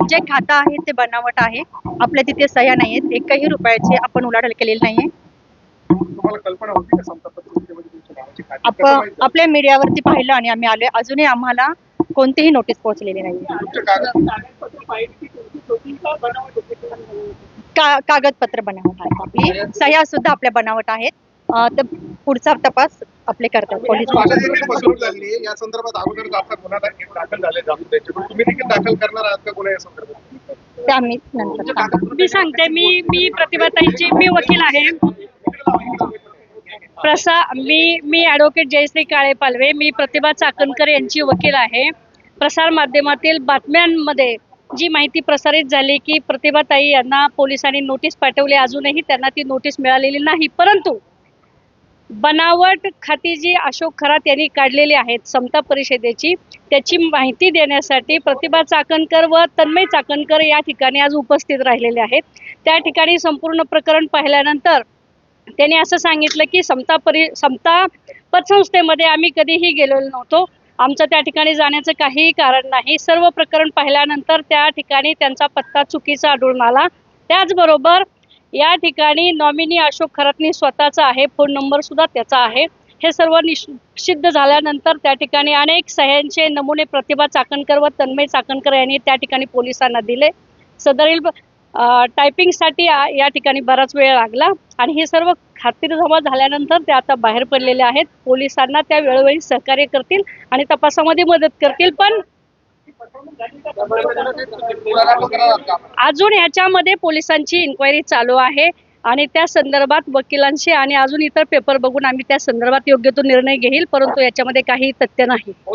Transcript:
जे खातं आहे ते बनावट आहे. आपल्या तिथे सह्या नाहीयेत. एकही रुपयाची आपण उलाढाल केलेली नाहीये. तुम्हाला कल्पना होती का संतापत्रिकेमध्ये तुमच्या नावाची खाती कसं माहित झालं? आपल्या मीडियावरती पाहिलं आणि आम्ही आलोय. अजूनही आम्हाला कोणतीही नोटीस पोहोचलेली नाही. तुमचे कागदपत्र पाहिजे की तुमची स्वतःची का बनावट होती? कागदपत्र बनावट आहेत. आपली सह्या सुद्धा आपल्या बनावट आहेत. तर पुढचा तपास आपले करतात पोलीस. माझ्या देखील फसवणूक झाली आहे. या संदर्भात अगोदर आपला गुन्हा दाखल झाले जाऊन त्याच्यावर तुम्ही देखील दाखल करणार आहात का गुन्हा या संदर्भात? ते आम्ही नंतर सांगू. मी सांगते, मी प्रतिभाताईंची मी वकील आहे. मी ॲडव्होकेट जयश्री काळे पालवे, मी प्रतिभा चाकणकर यांची वकील आहे. प्रसार माध्यमातील बातम्यांमध्ये जी माहिती प्रसारित झाली की प्रतिभाताई यांना पोलिसांनी नोटीस पाठवली, अजूनही त्यांना ती नोटीस मिळालेली नाही. परंतु बनावट खाती जी अशोक खरात यांनी काढलेली आहेत समता परिषदेची, त्याची माहिती देण्यासाठी प्रतिभा चाकणकर व तन्मय चाकणकर या ठिकाणी आज उपस्थित राहिलेले आहेत. त्या ठिकाणी संपूर्ण प्रकरण पाहिल्यानंतर त्यांनी असं सांगितलं की समता पतसंस्थेमध्ये आम्ही कधीही गेलेलो नव्हतो. आमचं त्या ठिकाणी जाण्याचं काहीही कारण नाही. सर्व प्रकरण पाहिल्यानंतर त्या ठिकाणी त्यांचा पत्ता चुकीचा आढळून आला. त्याचबरोबर या ठिकाणी नॉमिनी अशोक खरातनी स्वतःचा आहे, फोन नंबर सुद्धा त्याचा आहे. हे सर्व सिद्ध झाल्यानंतर त्या ठिकाणी अनेक सह्यांचे नमुने प्रतिभा चाकणकर व तन्मय चाकणकर यांनी त्या ठिकाणी पोलिसांना दिले. सदरील टायपिंगसाठी या ठिकाणी बराच वेळ लागला आणि हे सर्व खात्रीजमा झाल्यानंतर ते आता बाहेर पडलेले आहेत. पोलिसांना त्या वेळोवेळी सहकार्य करतील आणि तपासामध्ये मदत करतील. पण अजून याच्यामध्ये पोलिसांची इन्क्वायरी चालू आहे आणि त्या संदर्भात वकिलांशी आणि अजून इतर पेपर बघून आम्ही त्या संदर्भात योग्य तो निर्णय घेईल. परंतु याच्यामध्ये काही तथ्य नाही.